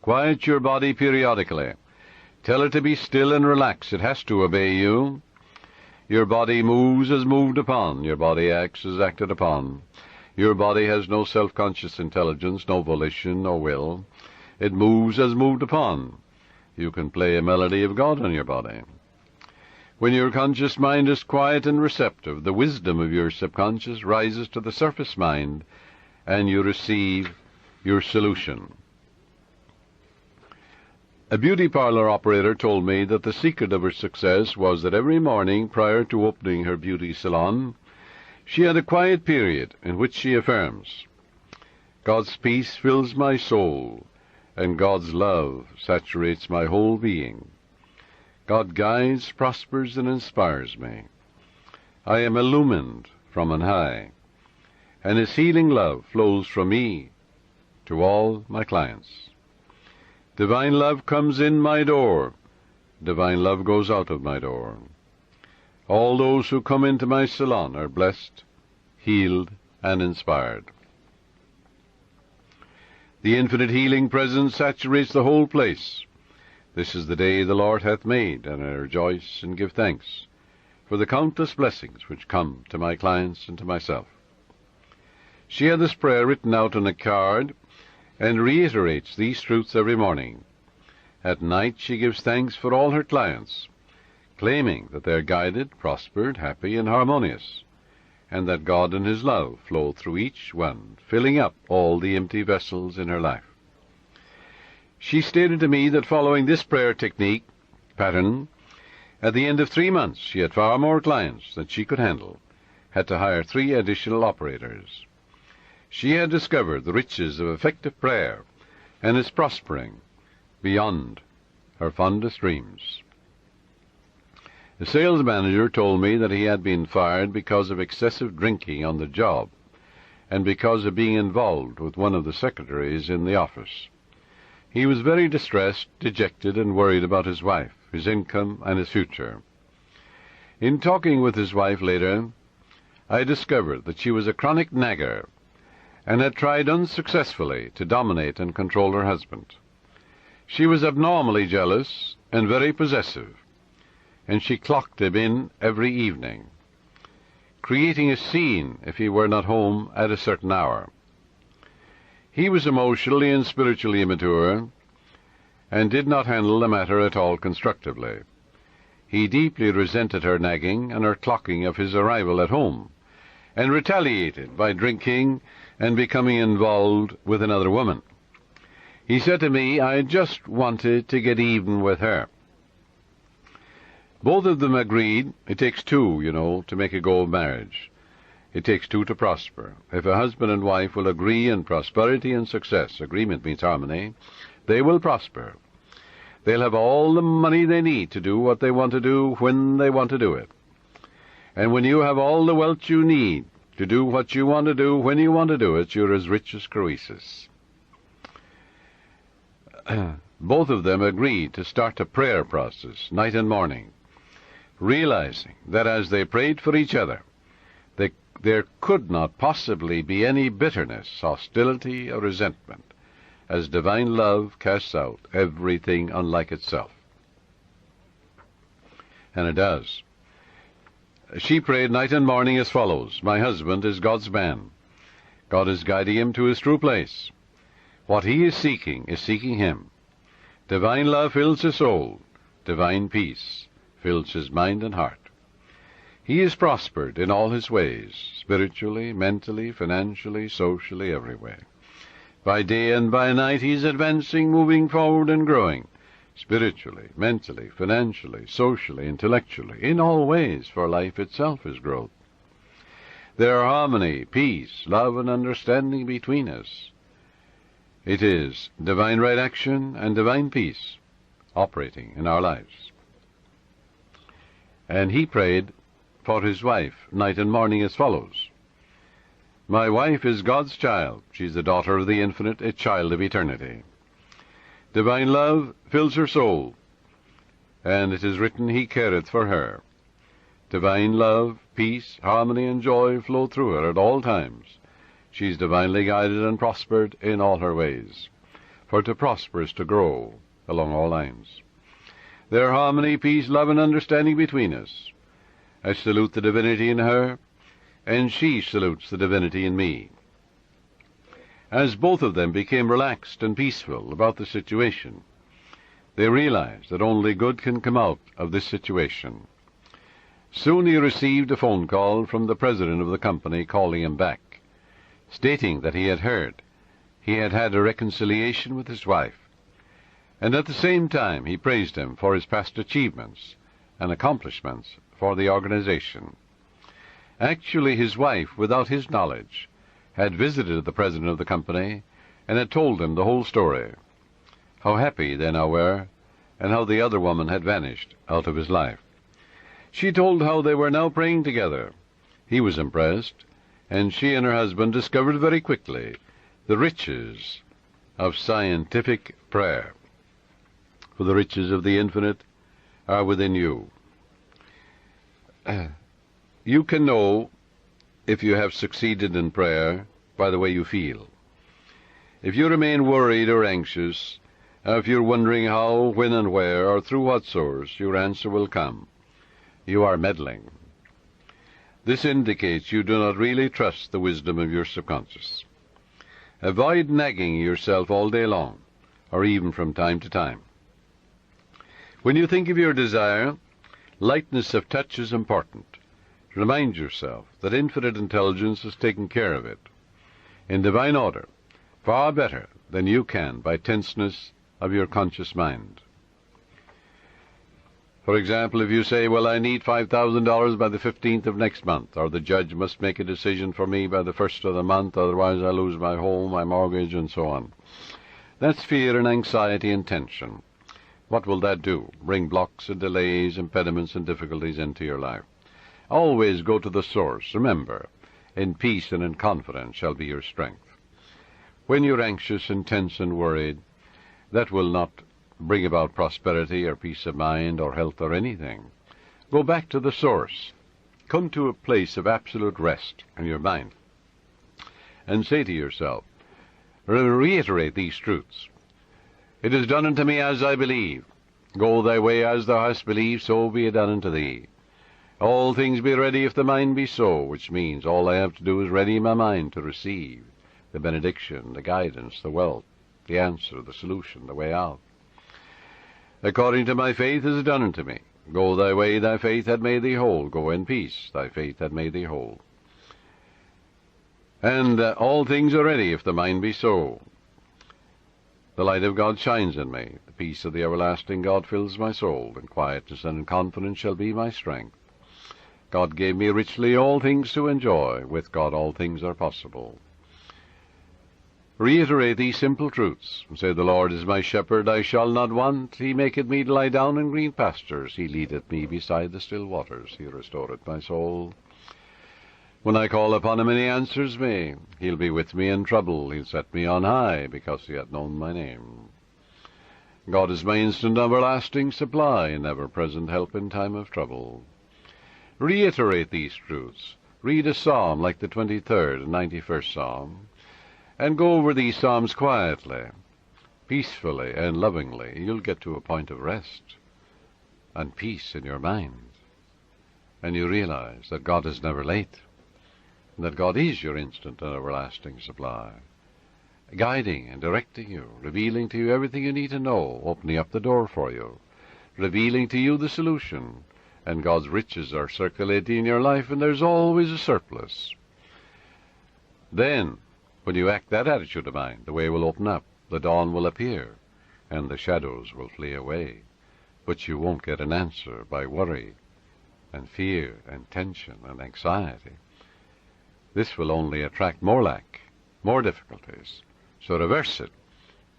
Quiet your body periodically. Tell it to be still and relax. It has to obey you. Your body moves as moved upon. Your body acts as acted upon. Your body has no self-conscious intelligence, no volition, no will. It moves as moved upon. You can play a melody of God on your body. When your conscious mind is quiet and receptive, the wisdom of your subconscious rises to the surface mind, and you receive your solution. A beauty parlor operator told me that the secret of her success was that every morning prior to opening her beauty salon, she had a quiet period in which she affirms, God's peace fills my soul, and God's love saturates my whole being. God guides, prospers, and inspires me. I am illumined from on high, and His healing love flows from me to all my clients. Divine love comes in my door. Divine love goes out of my door. All those who come into my salon are blessed, healed, and inspired. The infinite healing presence saturates the whole place. This is the day the Lord hath made, and I rejoice and give thanks for the countless blessings which come to my clients and to myself. She had this prayer written out on a card and reiterates these truths every morning. At night she gives thanks for all her clients, claiming that they are guided, prospered, happy, and harmonious, and that God and His love flow through each one, filling up all the empty vessels in her life. She stated to me that following this prayer technique pattern, at the end of 3 months she had far more clients than she could handle, had to hire 3 additional operators. She had discovered the riches of effective prayer and is prospering beyond her fondest dreams. The sales manager told me that he had been fired because of excessive drinking on the job and because of being involved with one of the secretaries in the office. He was very distressed, dejected, and worried about his wife, his income, and his future. In talking with his wife later, I discovered that she was a chronic nagger and had tried unsuccessfully to dominate and control her husband. She was abnormally jealous and very possessive, and she clocked him in every evening, creating a scene if he were not home at a certain hour. He was emotionally and spiritually immature and did not handle the matter at all constructively. He deeply resented her nagging and her clocking of his arrival at home, and retaliated by drinking and becoming involved with another woman. He said to me, "I just wanted to get even with her." Both of them agreed it takes 2, to make a go of marriage. It takes 2 to prosper. If a husband and wife will agree in prosperity and success, agreement means harmony, they will prosper. They'll have all the money they need to do what they want to do when they want to do it. And when you have all the wealth you need to do what you want to do when you want to do it, you're as rich as Croesus. Both of them agreed to start a prayer process, night and morning, realizing that as they prayed for each other, there could not possibly be any bitterness, hostility, or resentment, as divine love casts out everything unlike itself. And it does. She prayed night and morning as follows: "My husband is God's man. God is guiding him to his true place. What he is seeking him. Divine love fills his soul. Divine peace fills his mind and heart. He is prospered in all his ways, spiritually, mentally, financially, socially, every way. By day and by night he is advancing, moving forward and growing, spiritually, mentally, financially, socially, intellectually, in all ways, for life itself is growth. There are harmony, peace, love, and understanding between us. It is divine right action and divine peace operating in our lives." And he prayed for his wife night and morning as follows: "My wife is God's child. She's the daughter of the infinite, a child of eternity. Divine love fills her soul, and it is written, He careth for her. Divine love, peace, harmony, and joy flow through her at all times. She's divinely guided and prospered in all her ways. For to prosper is to grow along all lines. There are harmony, peace, love, and understanding between us. I salute the divinity in her, and she salutes the divinity in me." As both of them became relaxed and peaceful about the situation, they realized that only good can come out of this situation. Soon he received a phone call from the president of the company calling him back, stating that he had heard he had had a reconciliation with his wife, and at the same time he praised him for his past achievements and accomplishments for the organization. Actually, his wife, without his knowledge, had visited the president of the company and had told him the whole story. how happy they now were, and how the other woman had vanished out of his life. She told how they were now praying together. He was impressed, and she and her husband discovered very quickly the riches of scientific prayer. For the riches of the infinite are within you. You can know if you have succeeded in prayer by the way you feel. If you remain worried or anxious, if you're wondering how, when, and where, or through what source your answer will come, you are meddling. This indicates you do not really trust the wisdom of your subconscious. Avoid nagging yourself all day long, or even from time to time. When you think of your desire, lightness of touch is important. Remind yourself that infinite intelligence has taken care of it, in divine order, far better than you can by tenseness of your conscious mind. For example, if you say, well, I need $5,000 by the 15th of next month, or the judge must make a decision for me by the 1st of the month, otherwise I lose my home, my mortgage, and so on. That's fear and anxiety and tension. What will that do? Bring blocks and delays, impediments and difficulties into your life. Always go to the source. Remember, in peace and in confidence shall be your strength. When you're anxious and tense and worried, that will not bring about prosperity or peace of mind or health or anything. Go back to the source. Come to a place of absolute rest in your mind and say to yourself, reiterate these truths. It is done unto me as I believe. Go thy way as thou hast believed, so be it done unto thee. All things be ready if the mind be so, which means all I have to do is ready my mind to receive the benediction, the guidance, the wealth, the answer, the solution, the way out. According to my faith is done unto me. Go thy way, thy faith hath made thee whole. Go in peace, thy faith hath made thee whole. And all things are ready if the mind be so. The light of God shines in me. The peace of the everlasting God fills my soul. And quietness and confidence shall be my strength. God gave me richly all things to enjoy. With God all things are possible. Reiterate these simple truths. Say, the Lord is my shepherd, I shall not want. He maketh me to lie down in green pastures. He leadeth me beside the still waters. He restoreth my soul. When I call upon him and he answers me, he'll be with me in trouble. He'll set me on high, because he hath known my name. God is my instant everlasting supply, and ever-present help in time of trouble. Reiterate these truths. Read a psalm like the 23rd and 91st Psalm, and go over these psalms quietly, peacefully, and lovingly. You'll get to a point of rest and peace in your mind, and you realize that God is never late, and that God is your instant and everlasting supply, guiding and directing you, revealing to you everything you need to know, opening up the door for you, revealing to you the solution, and God's riches are circulating in your life, and there's always a surplus. Then, when you act that attitude of mind, the way will open up, the dawn will appear, and the shadows will flee away. But you won't get an answer by worry and fear and tension and anxiety. This will only attract more lack, more difficulties. So reverse it.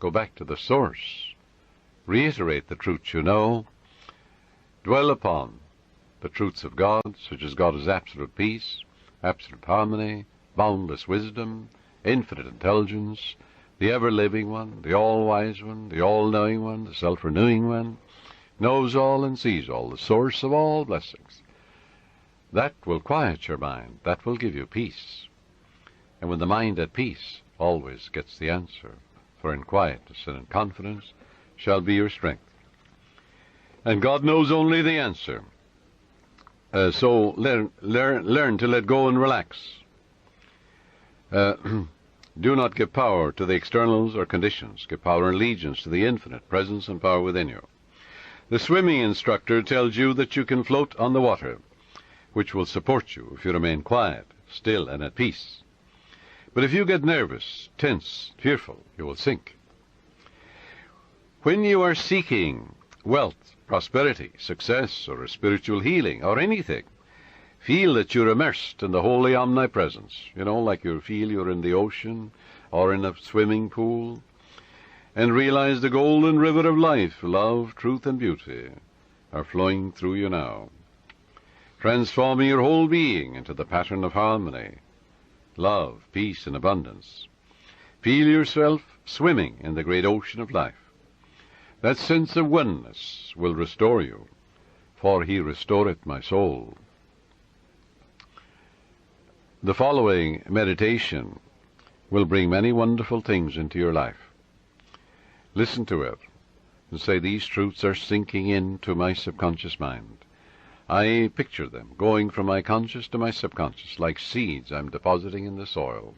Go back to the source. Reiterate the truths you know. Dwell upon the truths of God, such as God is absolute peace, absolute harmony, boundless wisdom, infinite intelligence, the ever-living one, the all-wise one, the all-knowing one, the self-renewing one, knows all and sees all, the source of all blessings. That will quiet your mind. That will give you peace. And when the mind at peace always gets the answer, for in quietness and in confidence shall be your strength. And God knows only the answer. So learn to let go and relax. Do not give power to the externals or conditions. Give power and allegiance to the infinite presence and power within you. The swimming instructor tells you that you can float on the water, which will support you if you remain quiet, still, and at peace. But if you get nervous, tense, fearful, you will sink. When you are seeking wealth, prosperity, success, or a spiritual healing, or anything, feel that you're immersed in the holy omnipresence. You know, like you feel you're in the ocean or in a swimming pool. and realize the golden river of life, love, truth, and beauty are flowing through you now, transforming your whole being into the pattern of harmony, love, peace, and abundance. Feel yourself swimming in the great ocean of life. That sense of oneness will restore you, for he restoreth my soul. The following meditation will bring many wonderful things into your life. Listen to it and say, these truths are sinking into my subconscious mind. I picture them going from my conscious to my subconscious, like seeds I'm depositing in the soil.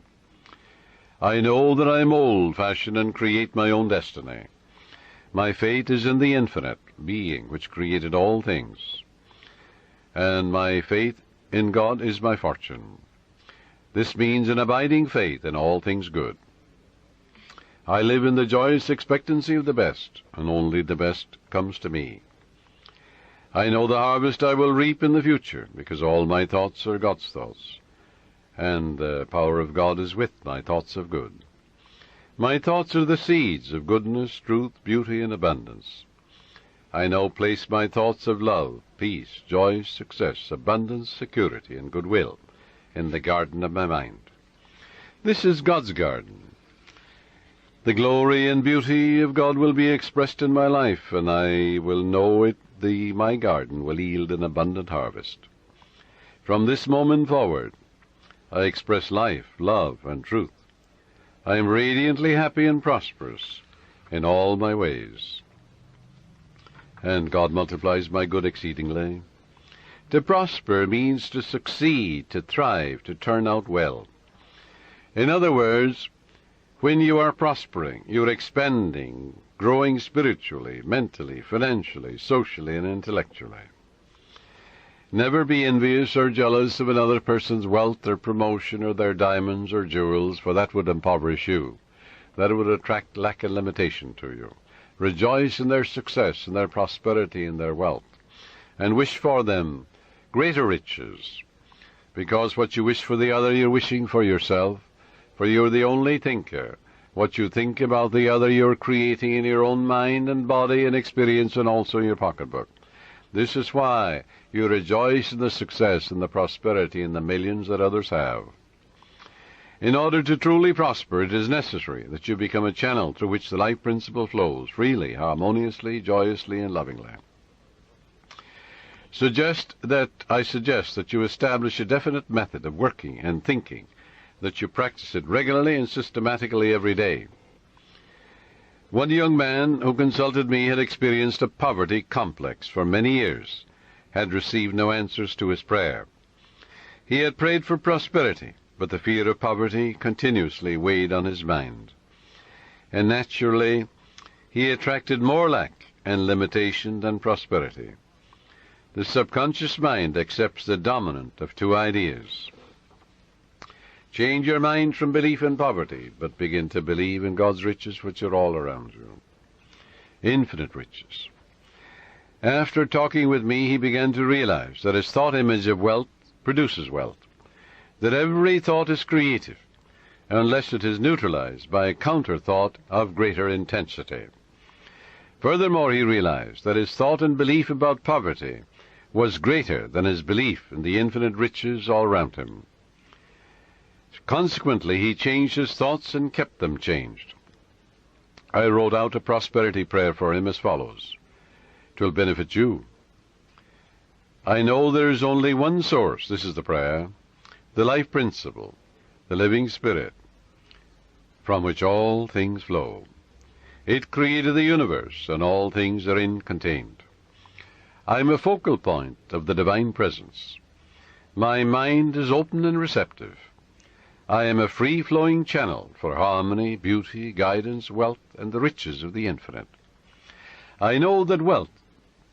I know that I mold, fashion, and create my own destiny. My fate is in the infinite being which created all things, and my faith in God is my fortune. This means an abiding faith in all things good. I live in the joyous expectancy of the best, and only the best comes to me. I know the harvest I will reap in the future, because all my thoughts are God's thoughts, and the power of God is with my thoughts of good. My thoughts are the seeds of goodness, truth, beauty, and abundance. I now place my thoughts of love, peace, joy, success, abundance, security, and goodwill in the garden of my mind. This is God's garden. The glory and beauty of God will be expressed in my life, and I will know it. My garden will yield an abundant harvest. From this moment forward, I express life, love, and truth. I am radiantly happy and prosperous in all my ways, and God multiplies my good exceedingly. To prosper means to succeed, to thrive, to turn out well. In other words, when you are prospering, you're expanding, growing spiritually, mentally, financially, socially, and intellectually. Never be envious or jealous of another person's wealth or promotion or their diamonds or jewels, for that would impoverish you. That would attract lack and limitation to you. Rejoice in their success, in their prosperity, in their wealth, and wish for them greater riches, because what you wish for the other, you're wishing for yourself, for you're the only thinker. What you think about the other, you're creating in your own mind and body and experience, and also your pocketbook. This is why you rejoice in the success and the prosperity and the millions that others have. In order to truly prosper, it is necessary that you become a channel through which the life principle flows freely, harmoniously, joyously, and lovingly. I suggest that you establish a definite method of working and thinking, that you practice it regularly and systematically every day. One young man who consulted me had experienced a poverty complex for many years, had received no answers to his prayer. He had prayed for prosperity, but the fear of poverty continuously weighed on his mind, and naturally he attracted more lack and limitation than prosperity. The subconscious mind accepts the dominant of two ideas. Change your mind from belief in poverty, but begin to believe in God's riches, which are all around you. Infinite riches. After talking with me, he began to realize that his thought image of wealth produces wealth, that every thought is creative, unless it is neutralized by a counter-thought of greater intensity. Furthermore, he realized that his thought and belief about poverty was greater than his belief in the infinite riches all around him. Consequently, he changed his thoughts and kept them changed. I wrote out a prosperity prayer for him as follows. It will benefit you. I know there is only one source, this is the prayer, the life principle, the living spirit, from which all things flow. It created the universe, and all things therein contained. I am a focal point of the divine presence. My mind is open and receptive. I am a free-flowing channel for harmony, beauty, guidance, wealth, and the riches of the infinite. I know that wealth,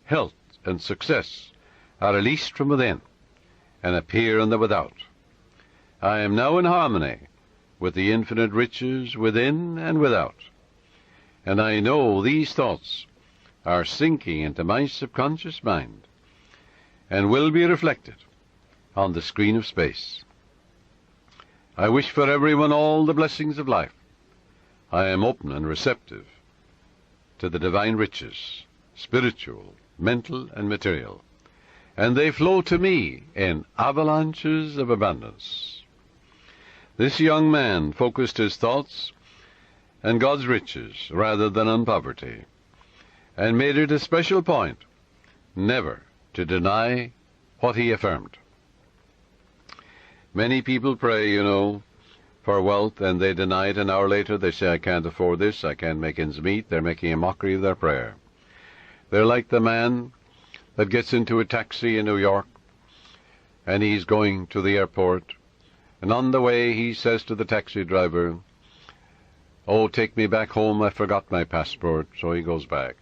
health, and success are released from within and appear in the without. I am now in harmony with the infinite riches within and without, and I know these thoughts are sinking into my subconscious mind and will be reflected on the screen of space. I wish for everyone all the blessings of life. I am open and receptive to the divine riches, spiritual, mental, and material, and they flow to me in avalanches of abundance. This young man focused his thoughts on God's riches rather than on poverty, and made it a special point never to deny what he affirmed. Many people pray, for wealth, and they deny it an hour later. They say, I can't afford this, I can't make ends meet. They're making a mockery of their prayer. They're like the man that gets into a taxi in New York, and he's going to the airport, and on the way he says to the taxi driver, oh, take me back home, I forgot my passport. So he goes back.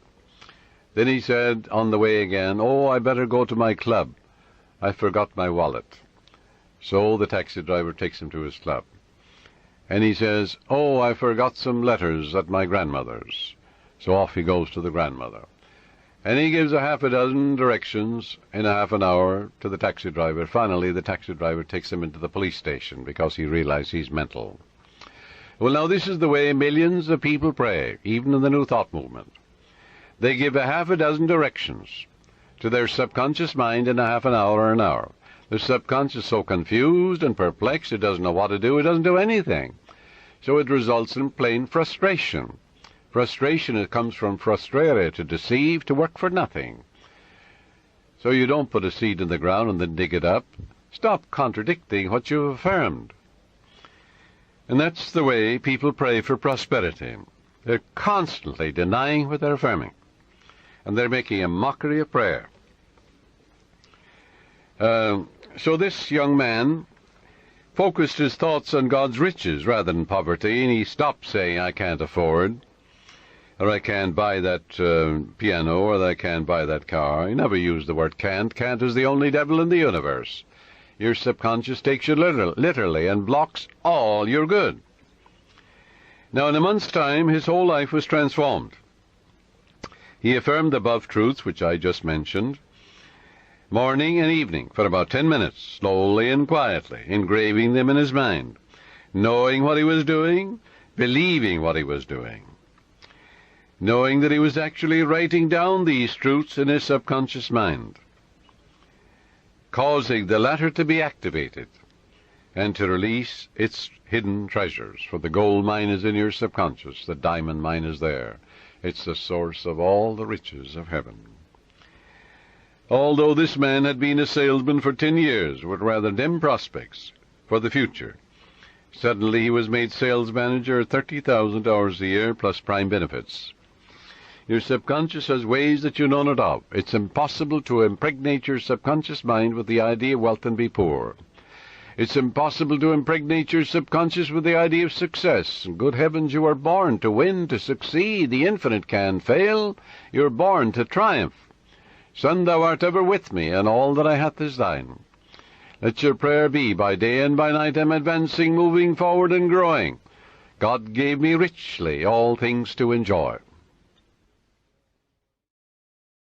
Then he said on the way again, oh, I better go to my club, I forgot my wallet. So the taxi driver takes him to his club. And he says, oh, I forgot some letters at my grandmother's. So off he goes to the grandmother. And he gives a half a dozen directions in a half an hour to the taxi driver. Finally, the taxi driver takes him into the police station because he realizes he's mental. Well, now this is the way millions of people pray, even in the New Thought movement. They give a half a dozen directions to their subconscious mind in a half an hour or an hour. The subconscious is so confused and perplexed, it doesn't know what to do, it doesn't do anything. So it results in plain frustration. Frustration, it comes from frustrare, to deceive, to work for nothing. So you don't put a seed in the ground and then dig it up. Stop contradicting what you've affirmed. And that's the way people pray for prosperity. They're constantly denying what they're affirming. And they're making a mockery of prayer. So this young man focused his thoughts on God's riches rather than poverty, and he stopped saying, I can't afford, or I can't buy that piano, or I can't buy that car. He never used the word can't. Can't is the only devil in the universe. Your subconscious takes you literally and blocks all your good. Now, in a month's time, his whole life was transformed. He affirmed the above truths, which I just mentioned, morning and evening, for about 10 minutes, slowly and quietly, engraving them in his mind, knowing what he was doing, believing what he was doing, knowing that he was actually writing down these truths in his subconscious mind, causing the latter to be activated and to release its hidden treasures. For the gold mine is in your subconscious, the diamond mine is there. It's the source of all the riches of heaven. Although this man had been a salesman for 10 years with rather dim prospects for the future, suddenly he was made sales manager at $30,000 a year plus prime benefits. Your subconscious has ways that you know not of. It's impossible to impregnate your subconscious mind with the idea of wealth and be poor. It's impossible to impregnate your subconscious with the idea of success. Good heavens, you are born to win, to succeed. The infinite can fail. You're born to triumph. Son, thou art ever with me, and all that I hath is thine. Let your prayer be, by day and by night I'm advancing, moving forward and growing. God gave me richly all things to enjoy.